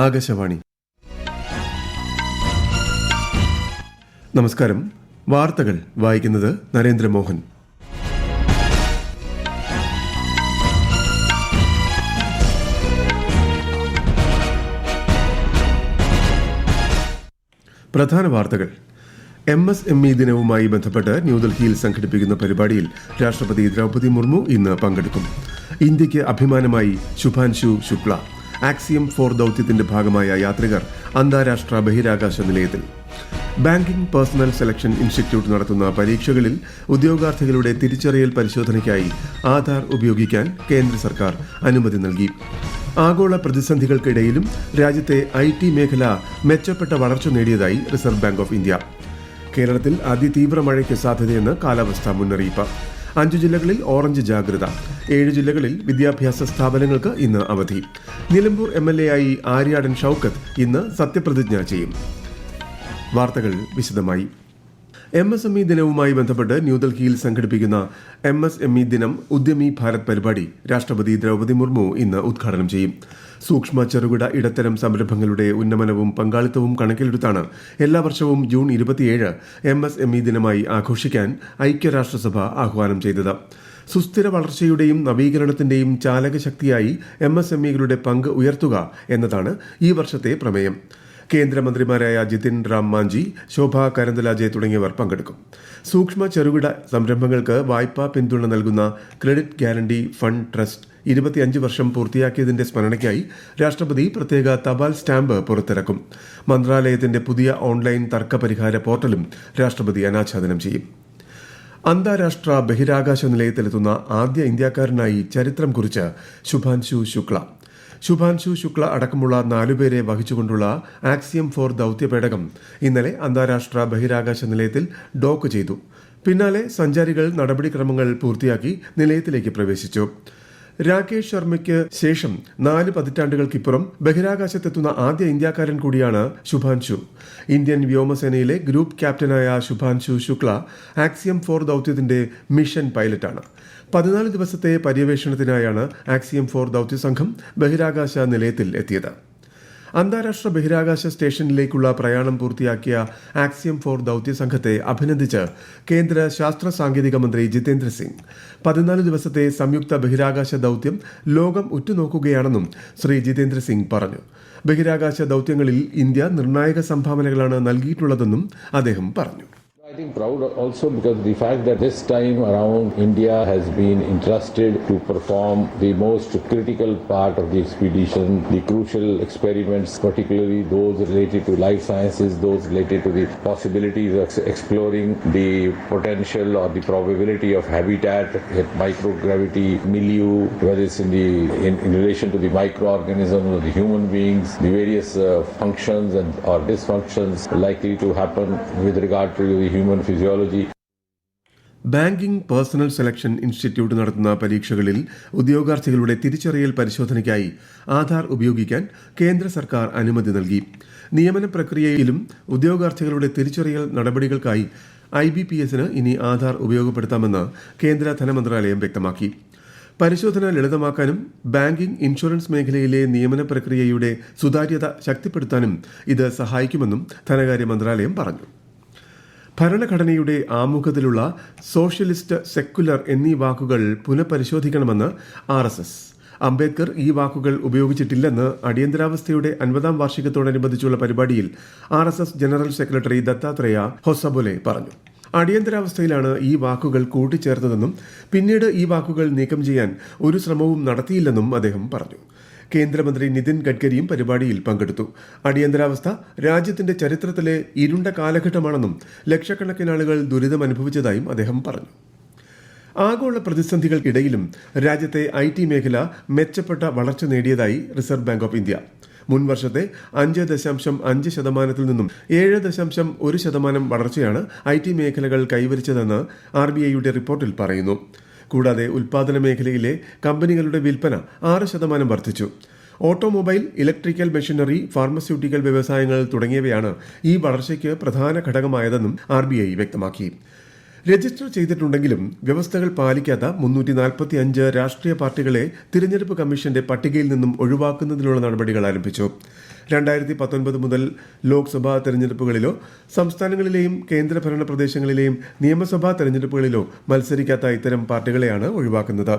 ആകാശവാണി. നമസ്കാരം. വാർത്തകൾ വായിക്കുന്നത് നരേന്ദ്രമോഹൻ. പ്രധാന വാർത്തകൾ. MSME ദിനവുമായി ബന്ധപ്പെട്ട് ന്യൂഡൽഹിയിൽ സംഘടിപ്പിക്കുന്ന പരിപാടിയിൽ രാഷ്ട്രപതി ദ്രൗപദി മുർമു ഇന്ന് പങ്കെടുക്കും. ഇന്ത്യയ്ക്ക് അഭിമാനമായി ശുഭാൻശു ശുക്ല. ആക്സിയം 4 ദൌത്യത്തിന്റെ ഭാഗമായ യാത്രികർ അന്താരാഷ്ട്ര ബഹിരാകാശ നിലയത്തിൽ. ബാങ്കിംഗ് പേഴ്സണൽ സെലക്ഷൻ ഇൻസ്റ്റിറ്റ്യൂട്ട് നടത്തുന്ന പരീക്ഷകളിൽ ഉദ്യോഗാർത്ഥികളുടെ തിരിച്ചറിയൽ പരിശോധനയ്ക്കായി ആധാർ ഉപയോഗിക്കാൻ കേന്ദ്ര സർക്കാർ അനുമതി നൽകി. ആഗോള പ്രതിസന്ധികൾക്കിടയിലും രാജ്യത്തെ IT മേഖല മെച്ചപ്പെട്ട വളർച്ച നേടിയതായി റിസർവ് ബാങ്ക് ഓഫ് ഇന്ത്യ. കേരളത്തിൽ അതിതീവ്ര മഴയ്ക്ക് സാധ്യതയെന്ന് കാലാവസ്ഥാ മുന്നറിയിപ്പ്. 5 ജില്ലകളിൽ ഓറഞ്ച് ജാഗ്രത. 7 ജില്ലകളിൽ വിദ്യാഭ്യാസ സ്ഥാപനങ്ങൾക്ക് ഇന്ന് അവധി. നിലമ്പൂർ MLA ആയി ആര്യാടൻ ഷൌക്കത്ത് ഇന്ന് സത്യപ്രതിജ്ഞ ചെയ്യും. വാർത്തകൾ വിശദമായി. MSME ദിനവുമായി ബന്ധപ്പെട്ട് ന്യൂഡൽഹിയിൽ സംഘടിപ്പിക്കുന്ന MSME ദിനം ഉദ്യമി ഭാരത് പരിപാടി രാഷ്ട്രപതി ദ്രൗപദി മുർമു ഇന്ന് ഉദ്ഘാടനം ചെയ്യും. സൂക്ഷ്മ ചെറുകിട ഇടത്തരം സംരംഭങ്ങളുടെ ഉന്നമനവും പങ്കാളിത്തവും കണക്കിലെടുത്താണ് എല്ലാ വർഷവും ജൂൺ 27 MSME ദിനമായി ആഘോഷിക്കാൻ ഐക്യരാഷ്ട്രസഭ ആഹ്വാനം ചെയ്തത്. സുസ്ഥിര വളർച്ചയുടെയും നവീകരണത്തിന്റെയും ചാലകശക്തിയായി MSMEകളുടെ പങ്ക് ഉയർത്തുക എന്നതാണ് ഈ വർഷത്തെ പ്രമേയം. കേന്ദ്രമന്ത്രിമാരായ ജിതിൻ റാം മാഞ്ചി, ശോഭ കരന്തലാജെ തുടങ്ങിയവർ പങ്കെടുക്കും. സൂക്ഷ്മ ചെറുകിട സംരംഭങ്ങൾക്ക് വായ്പാ പിന്തുണ നൽകുന്ന ക്രെഡിറ്റ് ഗ്യാരണ്ടി ഫണ്ട് ട്രസ്റ്റ് 25 വർഷം പൂർത്തിയാക്കിയതിന്റെ സ്മരണയ്ക്കായി രാഷ്ട്രപതി പ്രത്യേക തപാൽ സ്റ്റാമ്പ് പുറത്തിറക്കും. മന്ത്രാലയത്തിന്റെ പുതിയ ഓൺലൈൻ തർക്ക പരിഹാര പോർട്ടലും രാഷ്ട്രപതി അനാച്ഛാദനം ചെയ്യും. അന്താരാഷ്ട്ര ബഹിരാകാശ നിലയത്തിലെത്തുന്ന ആദ്യ ഇന്ത്യക്കാരനായി ചരിത്രം കുറിച്ച് ശുഭാൻശു ശുക്ല. ശുഭാൻശു ശുക്ല അടക്കമുള്ള 4 പേരെ വഹിച്ചുകൊണ്ടുള്ള ആക്സിയം 4 ദൌത്യപേടകം ഇന്നലെ അന്താരാഷ്ട്ര ബഹിരാകാശ നിലയത്തിൽ ഡോക്ക് ചെയ്തു. പിന്നാലെ സഞ്ചാരികൾ നടപടിക്രമങ്ങൾ പൂർത്തിയാക്കി നിലയത്തിലേക്ക് പ്രവേശിച്ചു. രാകേഷ് ശർമ്മയ്ക്ക് ശേഷം 4 പതിറ്റാണ്ടുകൾക്കിപ്പുറം ബഹിരാകാശത്തെത്തുന്ന ആദ്യ ഇന്ത്യക്കാരൻ കൂടിയാണ് ശുഭാൻശു. ഇന്ത്യൻ വ്യോമസേനയിലെ ഗ്രൂപ്പ് ക്യാപ്റ്റനായ ശുഭാൻശു ശുക്ല ആക്സിയം 4 ദൌത്യത്തിന്റെ മിഷൻ പൈലറ്റാണ്. 14 ദിവസത്തെ പര്യവേഷണത്തിനായാണ് ആക്സിയം 4 ദൌത്യസംഘം ബഹിരാകാശ നിലയത്തിൽ എത്തിയത്. അന്താരാഷ്ട്ര ബഹിരാകാശ സ്റ്റേഷനിലേക്കുള്ള പ്രയാണം പൂർത്തിയാക്കിയ ആക്സിയം 4 ദൌത്യസംഘത്തെ അഭിനന്ദിച്ച് കേന്ദ്ര ശാസ്ത്ര സാങ്കേതിക മന്ത്രി ജിതേന്ദ്ര സിംഗ്. 14 ദിവസത്തെ സംയുക്ത ബഹിരാകാശ ദൌത്യം ലോകം ഉറ്റുനോക്കുകയാണെന്നും ശ്രീ ജിതേന്ദ്ര സിംഗ് പറഞ്ഞു. ബഹിരാകാശ ദൌത്യങ്ങളിൽ ഇന്ത്യ നിർണായക സംഭാവനകളാണ് നൽകിയിട്ടുള്ളതെന്നും അദ്ദേഹം പറഞ്ഞു. I think proud also because the fact that this time around India has been entrusted to perform the most critical part of the expedition, the crucial experiments, particularly those related to life sciences, those related to the possibilities of exploring the potential or the probability of habitat at microgravity milieu, whether it's in relation to the microorganisms or the human beings, the various functions or dysfunctions likely to happen with regard to the human physiology. Banking personal selection institute നടത്തുന്ന പരീക്ഷകളിൽ ഉദ്യോഗാർത്ഥികളുടെ തിരിച്ചറിയൽ പരിശോധനയ്ക്കായി ആധാർ ഉപയോഗിക്കാൻ കേന്ദ്ര സർക്കാർ അനുമതി നൽകി. നിയമന പ്രക്രിയയിലും ഉദ്യോഗാർത്ഥികളുടെ തിരിച്ചറിയൽ നടപടികൾക്കായി IBPSന് ഇനി ആധാർ ഉപയോഗപ്പെടുത്താമെന്ന് കേന്ദ്ര ധനമന്ത്രാലയം വ്യക്തമാക്കി. പരിശോധന ലളിതമാക്കാനും ബാങ്കിംഗ് ഇൻഷുറൻസ് മേഖലയിലെ നിയമന പ്രക്രിയയുടെ സുതാര്യത ശക്തിപ്പെടുത്താനും ഇത് സഹായിക്കുമെന്നും ധനകാര്യ മന്ത്രാലയം പറഞ്ഞു. ഭരണഘടനയുടെ ആമുഖത്തിലുള്ള സോഷ്യലിസ്റ്റ്, സെക്കുലർ എന്നീ വാക്കുകൾ പുനഃപരിശോധിക്കണമെന്ന് RSS. അംബേദ്കർ ഈ വാക്കുകൾ ഉപയോഗിച്ചിട്ടില്ലെന്ന് അടിയന്തരാവസ്ഥയുടെ 50ാം വാർഷികത്തോടനുബന്ധിച്ചുള്ള പരിപാടിയിൽ RSS ജനറൽ സെക്രട്ടറി ദത്താത്രേയ ഹൊസബൊലെ പറഞ്ഞു. അടിയന്തരാവസ്ഥയിലാണ് ഈ വാക്കുകൾ കൂട്ടിച്ചേർത്തതെന്നും പിന്നീട് ഈ വാക്കുകൾ നീക്കം ചെയ്യാൻ ഒരു ശ്രമവും നടത്തിയില്ലെന്നും അദ്ദേഹം പറഞ്ഞു. കേന്ദ്രമന്ത്രി നിതിൻ ഗഡ്കരിയും പരിപാടിയിൽ പങ്കെടുത്തു. അടിയന്തരാവസ്ഥ രാജ്യത്തിന്റെ ചരിത്രത്തിലെ ഇരുണ്ട കാലഘട്ടമാണെന്നും ലക്ഷക്കണക്കിന് ആളുകൾ ദുരിതം അനുഭവിച്ചതായും അദ്ദേഹം പറഞ്ഞു. ആഗോള പ്രതിസന്ധികൾക്കിടയിലും രാജ്യത്തെ IT മേഖല മെച്ചപ്പെട്ട വളർച്ച നേടിയതായി റിസർവ് ബാങ്ക് ഓഫ് ഇന്ത്യ. മുൻ വർഷത്തെ 5.5% നിന്നും 7.1% വളർച്ചയാണ് IT മേഖലകൾ കൈവരിച്ചതെന്ന് RBIയുടെ റിപ്പോർട്ടിൽ പറയുന്നു. കൂടാതെ ഉൽപാദന മേഖലയിലെ കമ്പനികളുടെ വിൽപ്പന 6% വർദ്ധിച്ചു. ഓട്ടോമൊബൈൽ, ഇലക്ട്രിക്കൽ മെഷീനറി, ഫാർമസ്യൂട്ടിക്കൽ വ്യവസായങ്ങൾ തുടങ്ങിയവയാണ് ഈ വളർച്ചയ്ക്ക് പ്രധാന ഘടകമായതെന്നും RBI വ്യക്തമാക്കി. രജിസ്റ്റർ ചെയ്തിട്ടുണ്ടെങ്കിലും വ്യവസ്ഥകൾ പാലിക്കാത്ത 345 രാഷ്ട്രീയ പാർട്ടികളെ തിരഞ്ഞെടുപ്പ് കമ്മീഷന്റെ പട്ടികയിൽ നിന്നും ഒഴിവാക്കുന്നതിനുള്ള നടപടികൾ ആരംഭിച്ചു. 2019 മുതൽ ലോക്സഭാ തെരഞ്ഞെടുപ്പുകളിലോ സംസ്ഥാനങ്ങളിലെയും കേന്ദ്രഭരണ പ്രദേശങ്ങളിലെയും നിയമസഭാ തെരഞ്ഞെടുപ്പുകളിലോ മത്സരിക്കാത്ത ഇത്തരം പാർട്ടികളെയാണ് ഒഴിവാക്കുന്നത്.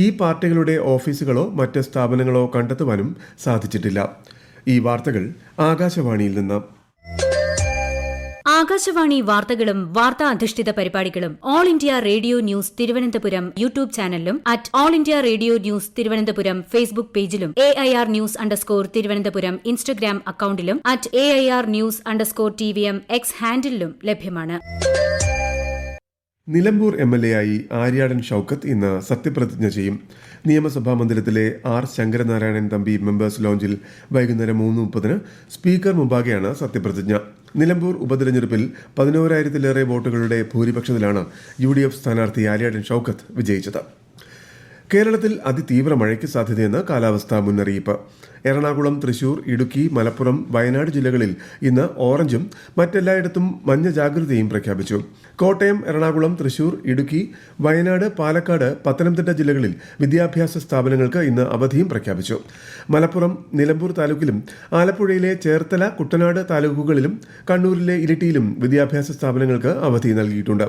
ഈ പാർട്ടികളുടെ ഓഫീസുകളോ മറ്റ് സ്ഥാപനങ്ങളോ കണ്ടെത്തുവാനും സാധിച്ചിട്ടില്ല. ഈ വാർത്തകൾ ആകാശവാണിയിൽ നിന്ന്. ആകാശവാണി വാർത്തകളും വാർത്താ അധിഷ്ഠിത പരിപാടികളും all India radio news Thiruvananthapuram YouTube ചാനലിലും all India radio news Thiruvananthapuram Facebook പേജിലും AIR ന്യൂസ് _തിരുവനന്തപുരം ഇൻസ്റ്റഗ്രാം അക്കൌണ്ടിലും AIR ന്യൂസ് _TVM X ഹാൻഡിലും ലഭ്യമാണ്. നിലമ്പൂർ MLA ആയി ആര്യാടൻ ഷൌക്കത്ത് ഇന്ന് സത്യപ്രതിജ്ഞ ചെയ്യും. നിയമസഭാ മന്ദിരത്തിലെ R ശങ്കരനാരായണൻ തമ്പി മെമ്പേഴ്സ് ലോഞ്ചിൽ വൈകുന്നേരം 3:30 സ്പീക്കർ മുമ്പാകെയാണ് സത്യപ്രതിജ്ഞ. നിലമ്പൂർ ഉപതെരഞ്ഞെടുപ്പിൽ 11,000-ലേറെ വോട്ടുകളുടെ ഭൂരിപക്ഷത്തിലാണ് UDF സ്ഥാനാർത്ഥി ആര്യാടൻ ഷൌക്കത്ത് വിജയിച്ചത്. കേരളത്തിൽ അതിതീവ്ര മഴയ്ക്ക് സാധ്യതയെന്ന് കാലാവസ്ഥാ മുന്നറിയിപ്പ്. എറണാകുളം, തൃശൂർ, ഇടുക്കി, മലപ്പുറം, വയനാട് ജില്ലകളിൽ ഇന്ന് ഓറഞ്ചും മറ്റെല്ലായിടത്തും മഞ്ഞ ജാഗ്രതയും പ്രഖ്യാപിച്ചു. കോട്ടയം, എറണാകുളം, തൃശൂർ, ഇടുക്കി, വയനാട്, പാലക്കാട്, പത്തനംതിട്ട ജില്ലകളിൽ വിദ്യാഭ്യാസ സ്ഥാപനങ്ങൾക്ക് ഇന്ന് അവധിയും പ്രഖ്യാപിച്ചു. മലപ്പുറം, നിലമ്പൂർ താലൂക്കിലും ആലപ്പുഴയിലെ ചേർത്തല, കുട്ടനാട് താലൂക്കുകളിലും കണ്ണൂരിലെ ഇരിട്ടിയിലും വിദ്യാഭ്യാസ സ്ഥാപനങ്ങൾക്ക് അവധി നൽകിയിട്ടുണ്ട്.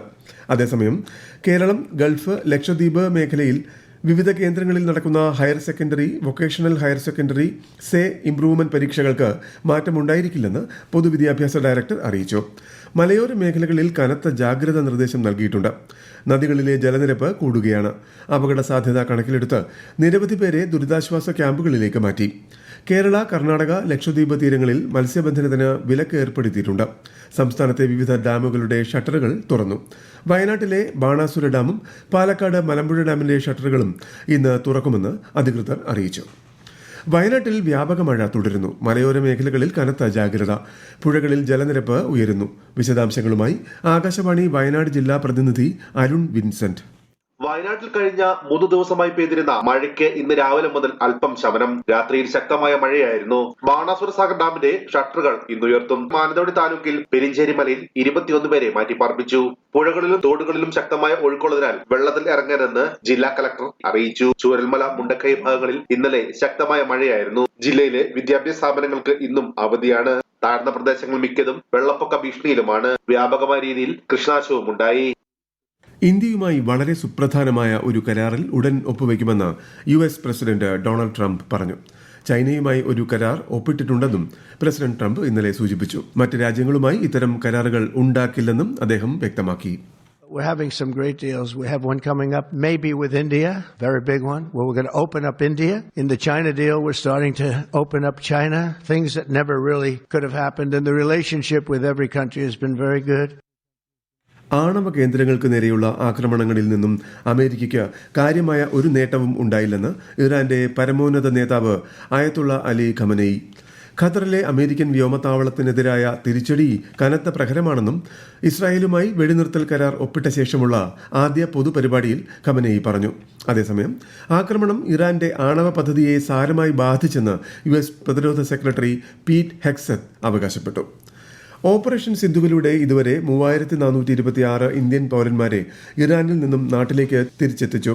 അതേസമയം കേരളം, ഗൾഫ്, ലക്ഷദ്വീപ് മേഖലയിൽ വിവിധ കേന്ദ്രങ്ങളിൽ നടക്കുന്ന higher secondary, vocational higher secondary, improvement പരീക്ഷകൾക്ക് മാറ്റമുണ്ടായിരിക്കില്ലെന്ന് പൊതുവിദ്യാഭ്യാസ ഡയറക്ടർ അറിയിച്ചു. മലയോര മേഖലകളിൽ കനത്ത ജാഗ്രതാ നിർദ്ദേശം നൽകിയിട്ടുണ്ട്. നദികളിലെ ജലനിരപ്പ് കൂടുകയാണ്. അപകട സാധ്യത കണക്കിലെടുത്ത് നിരവധി പേരെ ദുരിതാശ്വാസ ക്യാമ്പുകളിലേക്ക് മാറ്റി. കേരള, കർണാടക, ലക്ഷദ്വീപ് തീരങ്ങളിൽ മത്സ്യബന്ധനത്തിന് വിലക്ക് ഏർപ്പെടുത്തിയിട്ടുണ്ട്. സംസ്ഥാനത്തെ വിവിധ ഡാമുകളുടെ ഷട്ടറുകൾ തുറന്നു. വയനാട്ടിലെ ബാണാസുര ഡാമും പാലക്കാട് മലമ്പുഴ ഡാമിന്റെ ഷട്ടറുകളും ഇന്ന് തുറക്കുമെന്ന് അധികൃതർ അറിയിച്ചു. വയനാട്ടിൽ വ്യാപക മഴ തുടരുന്നു. മലയോര മേഖലകളിൽ കനത്ത ജാഗ്രത. പുഴകളിൽ ജലനിരപ്പ് ഉയരുന്നു. വിശദാംശങ്ങളുമായി ആകാശവാണി വയനാട് ജില്ലാ പ്രതിനിധി അരുൺ വിൻസെന്റ്. വയനാട്ടിൽ കഴിഞ്ഞ 3 ദിവസമായി പെയ്തിരുന്ന മഴയ്ക്ക് ഇന്ന് രാവിലെ മുതൽ അല്പം ശമനം. രാത്രിയിൽ ശക്തമായ മഴയായിരുന്നു. ബാണാസുര സാഗർ ഡാമിന്റെ ഷട്ടറുകൾ ഇന്ന് ഉയർത്തും. മാനന്തവാടി താലൂക്കിൽ പെരിഞ്ചേരി മലയിൽ 21 പേരെ മാറ്റിപ്പാർപ്പിച്ചു. പുഴകളിലും തോടുകളിലും ശക്തമായ ഒഴുക്കുള്ളതിനാൽ വെള്ളത്തിൽ ഇറങ്ങരുതെന്ന് ജില്ലാ കലക്ടർ അറിയിച്ചു. ചൂരൽമല, മുണ്ടക്കൈ ഭാഗങ്ങളിൽ ഇന്നലെ ശക്തമായ മഴയായിരുന്നു. ജില്ലയിലെ വിദ്യാഭ്യാസ സ്ഥാപനങ്ങൾക്ക് ഇന്നും അവധിയാണ്. താഴ്ന്ന പ്രദേശങ്ങൾ മിക്കതും വെള്ളപ്പൊക്ക ഭീഷണിയിലുമാണ്. വ്യാപകമായ രീതിയിൽ കൃഷിനാശവും ഉണ്ടായി. ഇന്ത്യയുമായി വളരെ സുപ്രധാനമായ ഒരു കരാറിൽ ഉടൻ ഒപ്പുവയ്ക്കുമെന്ന് US പ്രസിഡന്റ് ഡൊണാൾഡ് ട്രംപ് പറഞ്ഞു. ചൈനയുമായി ഒരു കരാർ ഒപ്പിട്ടിട്ടുണ്ടെന്നും പ്രസിഡന്റ് ട്രംപ് ഇന്നലെ സൂചിപ്പിച്ചു. മറ്റ് രാജ്യങ്ങളുമായി ഇത്തരം കരാറുകൾ ഉണ്ടാക്കില്ലെന്നും അദ്ദേഹം വ്യക്തമാക്കി. We're having some great deals. We have one coming up, maybe with India, very big one, where we're going to open up India. In the China deal, we're starting to open up China, things that never really could have happened. And the relationship with every country has been very good. ആണവ കേന്ദ്രങ്ങൾക്ക് നേരെയുള്ള ആക്രമണങ്ങളിൽ നിന്നും അമേരിക്കയ്ക്ക് കാര്യമായ ഒരു നേട്ടവും ഉണ്ടായില്ലെന്ന് ഇറാന്റെ പരമോന്നത നേതാവ് അയത്തുള്ള അലി ഖമനേയി. ഖത്തറിലെ അമേരിക്കൻ വ്യോമത്താവളത്തിനെതിരായ തിരിച്ചടി കനത്ത പ്രഹരമാണെന്നും ഇസ്രായേലുമായി വെടിനിർത്തൽ കരാർ ഒപ്പിട്ട ശേഷമുള്ള ആദ്യ പൊതുപരിപാടിയിൽ ഖമനേയി പറഞ്ഞു. അതേസമയം ആക്രമണം ഇറാന്റെ ആണവ പദ്ധതിയെ സാരമായി ബാധിച്ചെന്ന് US പ്രതിരോധ സെക്രട്ടറി പീറ്റ് ഹെക്സത്ത് അവകാശപ്പെട്ടു. ഓപ്പറേഷൻ സിന്ധുവിലൂടെ ഇതുവരെ 3426 ഇന്ത്യൻ പൌരന്മാരെ ഇറാനിൽ നിന്നും നാട്ടിലേക്ക് തിരിച്ചെത്തിച്ചു.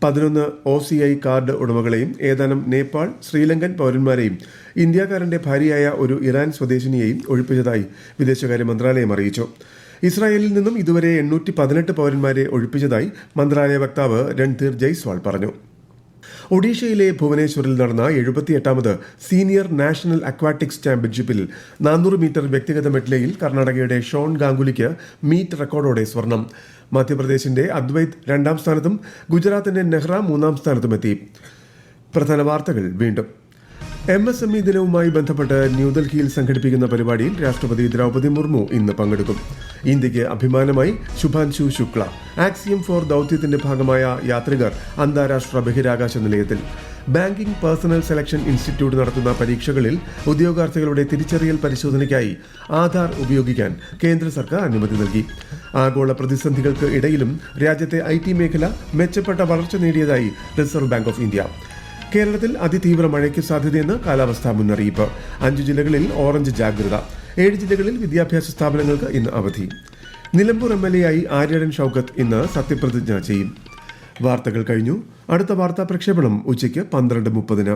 11 OCI കാർഡ് ഉടമകളെയും ഏതാനും നേപ്പാൾ, ശ്രീലങ്കൻ പൌരന്മാരെയും ഇന്ത്യക്കാരന്റെ ഭാര്യയായ ഒരു ഇറാൻ സ്വദേശിനിയെയും ഒഴിപ്പിച്ചതായി വിദേശകാര്യ മന്ത്രാലയം അറിയിച്ചു. ഇസ്രായേലിൽ നിന്നും ഇതുവരെ 818 പൌരന്മാരെ ഒഴിപ്പിച്ചതായി മന്ത്രാലയ വക്താവ് രൺധീർ ജയ്സ്വാൾ പറഞ്ഞു. ഒഡീഷയിലെ ഭുവനേശ്വറിൽ നടന്ന 78ാമത് സീനിയർ നാഷണൽ അക്വാറ്റിക്സ് ചാമ്പ്യൻഷിപ്പിൽ 400 മീറ്റർ വ്യക്തിഗത മെഡ്ലയിൽ കർണാടകയുടെ ഷോൺ ഗാംഗുലിക്ക് മീറ്റ് റെക്കോർഡോടെ സ്വർണം. മധ്യപ്രദേശിന്റെ അദ്വൈത് 2ാം സ്ഥാനത്തും ഗുജറാത്തിന്റെ നെഹ്റ 3ാം സ്ഥാനത്തുമെത്തി. പ്രധാന വാർത്തകൾ വീണ്ടും. MSME ദിനവുമായി ബന്ധപ്പെട്ട് ന്യൂഡൽഹിയിൽ സംഘടിപ്പിക്കുന്ന പരിപാടിയിൽ രാഷ്ട്രപതി ദ്രൗപദി മുർമു ഇന്ന് പങ്കെടുക്കും. ഇന്ത്യയ്ക്ക് അഭിമാനമായി ശുഭാൻശു ശുക്ല. ആക്സിയം 4 ദൌത്യത്തിന്റെ ഭാഗമായ യാത്രികർ അന്താരാഷ്ട്ര ബഹിരാകാശ നിലയത്തിൽ. ബാങ്കിംഗ് പേഴ്സണൽ സെലക്ഷൻ ഇൻസ്റ്റിറ്റ്യൂട്ട് നടത്തുന്ന പരീക്ഷകളിൽ ഉദ്യോഗാർത്ഥികളുടെ തിരിച്ചറിയൽ പരിശോധനയ്ക്കായി ആധാർ ഉപയോഗിക്കാൻ കേന്ദ്ര സർക്കാർ അനുമതി നൽകി. ആഗോള പ്രതിസന്ധികൾക്ക് ഇടയിലും രാജ്യത്തെ IT മേഖല മെച്ചപ്പെട്ട വളർച്ച നേടിയതായി റിസർവ് ബാങ്ക് ഓഫ് ഇന്ത്യ. കേരളത്തിൽ അതിതീവ്ര മഴയ്ക്ക് സാധ്യതയെന്ന് കാലാവസ്ഥാ മുന്നറിയിപ്പ്. 5 ജില്ലകളിൽ ഓറഞ്ച് ജാഗ്രത. 7 ജില്ലകളിൽ വിദ്യാഭ്യാസ സ്ഥാപനങ്ങൾക്ക് ഇന്ന് അവധി. നിലമ്പൂർ MLA ആയി ആര്യാടൻ ഷൌക്കത്ത് ഇന്ന് സത്യപ്രതിജ്ഞ ചെയ്യും. വാർത്തകൾ കഴിഞ്ഞു. അടുത്ത വാർത്താ പ്രക്ഷേപണം ഉച്ചയ്ക്ക് 12:30.